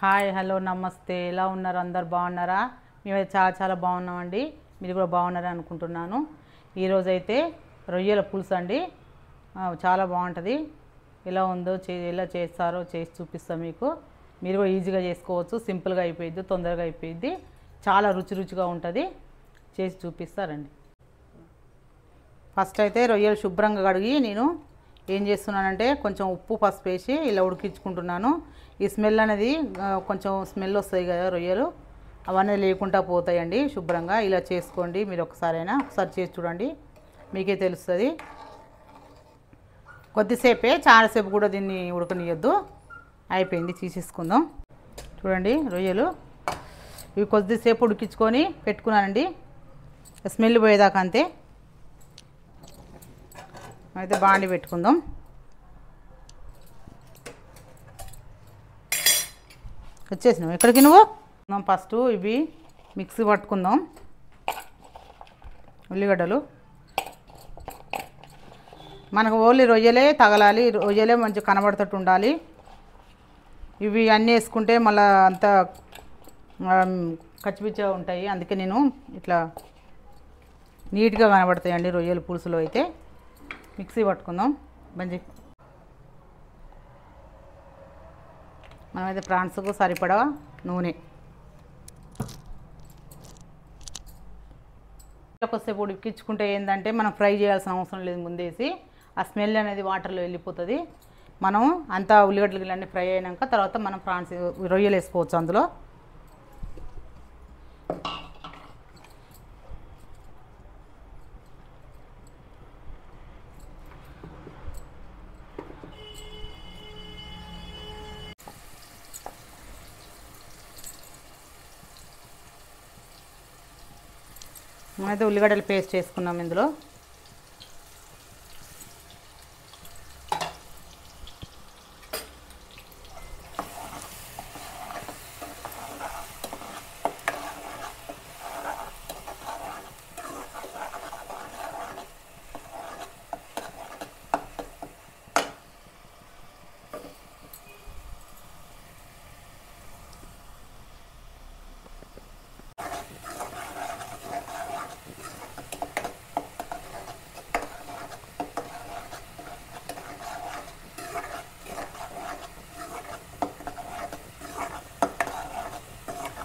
Hi hello నమస్తే ఎలా ఉన్నారు అందరు బాగున్నారా మేమైతే చాలా బాగున్నామండి మీరు కూడా బాగున్నారని అనుకుంటున్నాను ఈరోజు అయితే రొయ్యల పులుసు అండి చాలా బాగుంటుంది ఎలా ఉందో ఎలా చేస్తారో చేసి చూపిస్తాం మీకు మీరు కూడా ఈజీగా చేసుకోవచ్చు సింపుల్గా అయిపోయిద్ది తొందరగా అయిపోయిద్ది చాలా రుచిగా ఉంటుంది చేసి చూపిస్తారండి ఫస్ట్ అయితే రొయ్యలు శుభ్రంగా కడిగి నేను ఏం చేస్తున్నానంటే కొంచెం ఉప్పు పసుపు వేసి ఇలా ఉడికించుకుంటున్నాను ఈ స్మెల్ అనేది కొంచెం స్మెల్ వస్తాయి కదా రొయ్యలు అవన్నీ లేకుండా పోతాయండి శుభ్రంగా ఇలా చేసుకోండి మీరు ఒకసారి చేసి చూడండి మీకే తెలుస్తుంది కొద్దిసేపే చాలాసేపు కూడా దీన్ని ఉడకనియొద్దు అయిపోయింది తీసేసుకుందాం చూడండి రొయ్యలు ఇవి కొద్దిసేపు ఉడికించుకొని పెట్టుకున్నానండి స్మెల్ పోయేదాకా అంతే అయితే బాండి పెట్టుకుందాం వచ్చేసినావు ఎక్కడికి నువ్వు ఫస్ట్ ఇవి మిక్సీ పట్టుకుందాం ఉల్లిగడ్డలు మనకు ఓన్లీ రొయ్యలే తగలాలి రొయ్యలే మంచిగా కనబడుతూ ఉండాలి ఇవి అన్నీ వేసుకుంటే మళ్ళీ అంతా కచ్చిపిచ్చగా ఉంటాయి అందుకే నేను ఇట్లా నీట్గా కనబడతాయండి రొయ్యల పులుసులో అయితే మిక్సీ పట్టుకుందాం మంచి మనమైతే ప్రాన్స్కు సరిపడా నూనె కొద్దిసేపు ఉడికించుకుంటే ఏంటంటే మనం ఫ్రై చేయాల్సిన అవసరం లేదు ముందేసి ఆ స్మెల్ అనేది వాటర్లో వెళ్ళిపోతుంది మనం అంతా ఉల్లిగడ్డలు అన్నీ ఫ్రై అయినాక తర్వాత మనం ప్రాన్స్ రొయ్యలు వేసుకోవచ్చు అందులో మనమైతే ఉల్లిగడ్డలు పేస్ట్ చేసుకున్నాం ఇందులో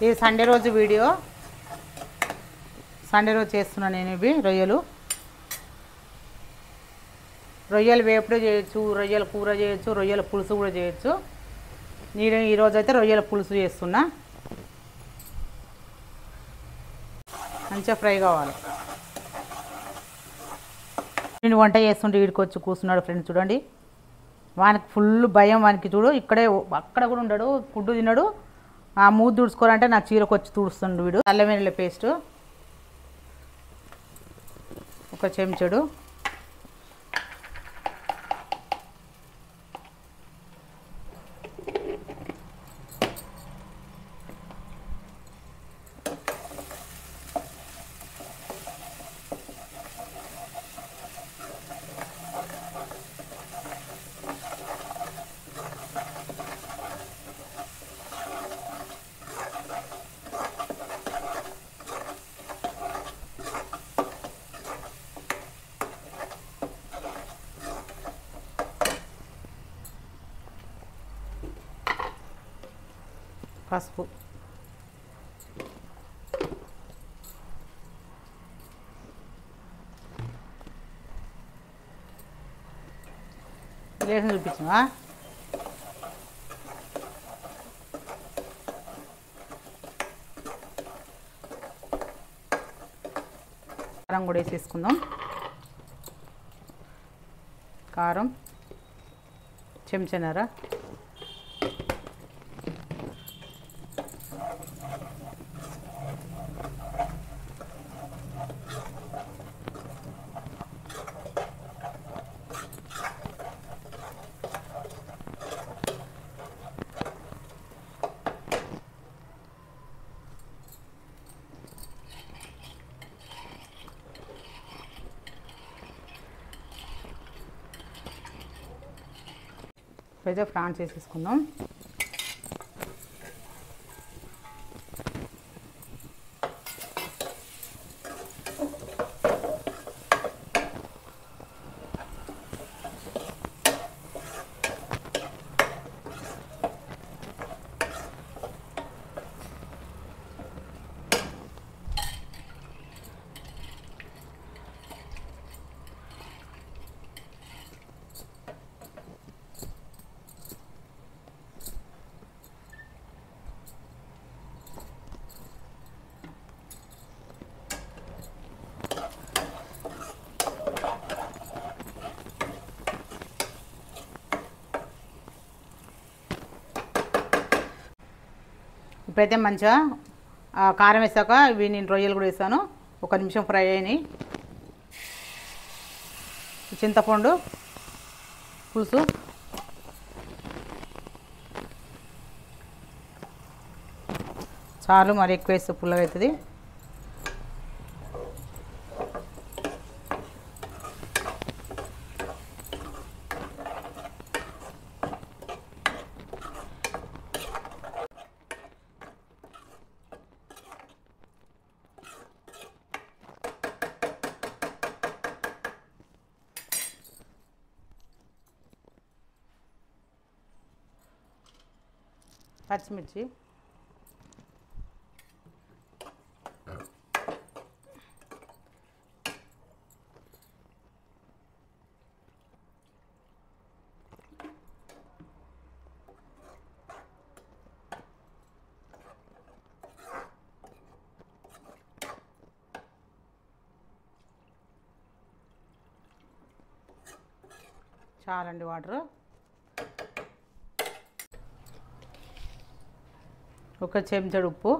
ఇది సండే రోజు వీడియో సండే రోజు చేస్తున్నాను నేను ఇవి రొయ్యలు వేపుడు చేయొచ్చు రొయ్యల కూర చేయొచ్చు రొయ్యల పులుసు కూడా చేయొచ్చు నేను ఈరోజు అయితే రొయ్యల పులుసు చేస్తున్నా మంచిగా ఫ్రై కావాలి నేను వంట చేస్తుంటే వీడికి వచ్చి కూర్చున్నాడు ఫ్రెండ్స్ చూడండి వానికి ఫుల్ భయం వానికి చూడు ఇక్కడే అక్కడ కూడా ఉండడు ఫుడ్ తినడు ఆ మూడు తుడుచుకోవాలంటే నా చీరకు వచ్చి తుడుస్తుండు వీడు అల్లం వెల్లుల్లి పేస్ట్ ఒక చెంచాడు పసుపు లేసం చూపించా కారం కూడా వేసేసుకుందాం కారం చెంచానర అయితే ఫ్రాన్స్ వేసేసుకుందాం ఇప్పుడైతే మంచిగా కారం వేసాక ఇవి నేను రొయ్యలు కూడా వేసాను. 1 నిమిషం ఫ్రై అయినాయి. చింతపండు పులుసు చాలు, మరి ఎక్కువ వేస్తే పుల్లగా అవుతుంది. పచ్చిమిర్చి చాలండి వాటర్. 1 చెంచాడు ఉప్పు,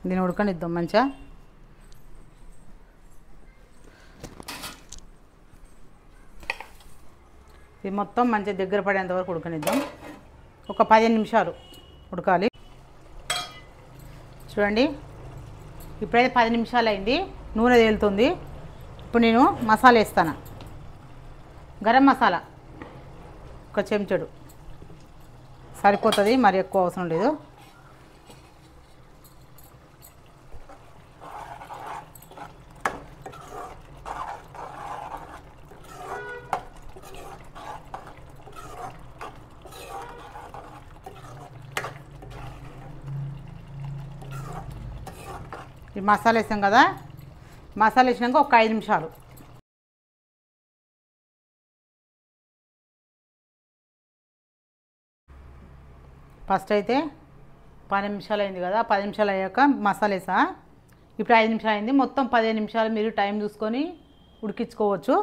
దీన్ని ఉడకనిద్దాం మంచిగా. ఇది మొత్తం మంచిగా దగ్గర పడేంత వరకు ఉడకనిద్దాం. ఒక 15 నిమిషాలు ఉడకాలి. చూడండి, ఇప్పుడైతే 10 నిమిషాలు అయింది. నూనె తేలుతుంది. ఇప్పుడు నేను మసాలా వేస్తాను. గరం మసాలా 1 చెంచాడు సరిపోతుంది, మరి ఎక్కువ అవసరం లేదు. ఈ మసాలా వేసాం కదా, మసాలా వేసినాక ఒక 5 నిమిషాలు. ఫస్ట్ అయితే 10 నిమిషాలు అయింది కదా, 10 నిమిషాలు అయ్యాక మసాలా వేసా. ఇప్పుడు 5 నిమిషాలు అయింది. మొత్తం 15 నిమిషాలు మీరు టైం చూసుకొని ఉడికించుకోవచ్చు,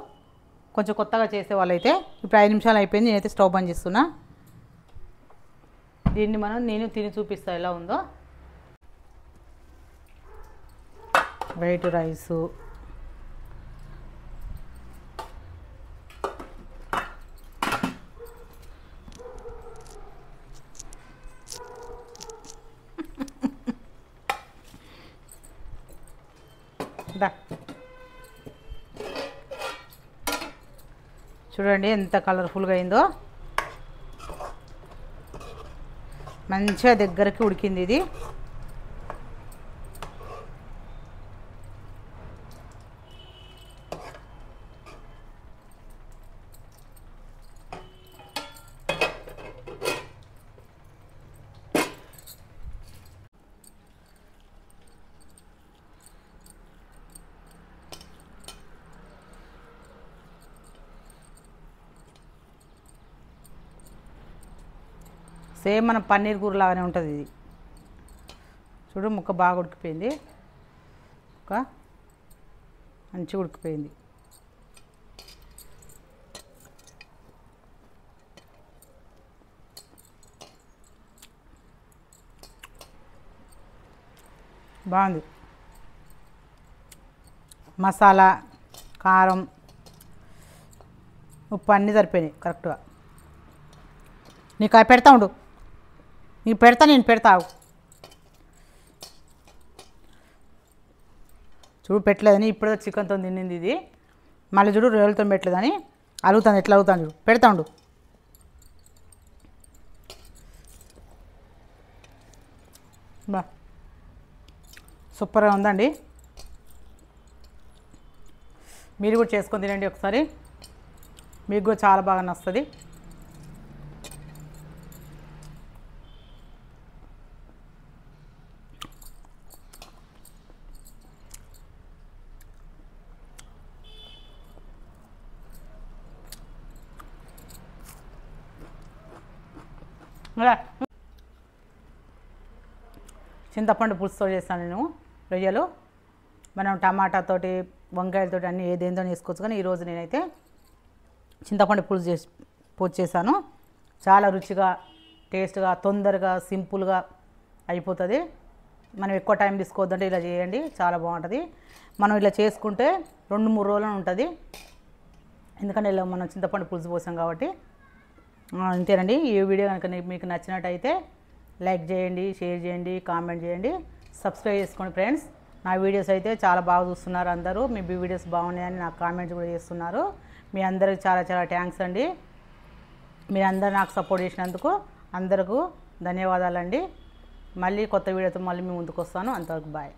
కొంచెం కొత్తగా చేసే వాళ్ళైతే. ఇప్పుడు 5 నిమిషాలు అయిపోయింది. నేనైతే స్టవ్ బంద్ చేస్తున్నా. దీన్ని నేను తిని చూపిస్తా ఎలా ఉందో. వైట్ రైసు, చూడండి ఎంత కలర్ఫుల్గా అయిందో. మంచిగా దగ్గరికి ఉడికింది ఇది. సేమ్ మన పన్నీర్ కూర లాగానే ఉంటుంది ఇది. చూడు, ముక్క బాగా ఉడికిపోయింది, ముక్క మంచిగా ఉడికిపోయింది. బాగుంది. మసాలా, కారం, ఉప్పు అన్నీ సరిపోయినాయి కరెక్ట్గా. నీకు అవి పెడతా ఉండు, నేను పెడతా. చూడు, పెట్టలేదని ఇప్పుడు చికెన్తో తిన్నింది ఇది. మళ్ళీ చూడు, రొయ్యలతో పెట్టలేదని అలుగుతాను. ఎట్లా అలుగుతాను చూడు, పెడతా ఉండు. బా, సూపర్గా ఉందండి. మీరు కూడా చేసుకొని తినండి ఒకసారి, మీకు కూడా చాలా బాగా నచ్చుతుంది. చింతపండు పులుసుతో చేస్తాను నేను రొయ్యలు. మనం టమాటాతోటి వంకాయలతోటి అన్నీ ఏదేందో వేసుకోవచ్చు, కానీ ఈరోజు నేనైతే చింతపండు పులుసు చేశాను. చాలా రుచిగా, టేస్ట్గా, తొందరగా, సింపుల్గా అయిపోతుంది. మనం ఎక్కువ టైం తీసుకోవద్దంటే ఇలా చేయండి, చాలా బాగుంటుంది. మనం ఇలా చేసుకుంటే 2-3 రోజులు ఉంటుంది, ఎందుకంటే ఇలా మనం చింతపండు పులుసు పోసాం కాబట్టి. అంతేనండి. ఈ వీడియో కనుక మీకు నచ్చినట్టయితే లైక్ చేయండి, షేర్ చేయండి, కామెంట్ చేయండి, సబ్స్క్రైబ్ చేసుకోండి ఫ్రెండ్స్. నా వీడియోస్ అయితే చాలా బాగా చూస్తున్నారు అందరూ. మీ వీడియోస్ బాగున్నాయని నాకు కామెంట్స్ కూడా చేస్తున్నారు. మీ అందరికి చాలా చాలా థ్యాంక్స్ అండి. మీరందరూ నాకు సపోర్ట్ చేసినందుకు అందరికీ ధన్యవాదాలండి. మళ్ళీ కొత్త వీడియోతో మళ్ళీ మీ ముందుకు వస్తాను. అంతవరకు బాయ్.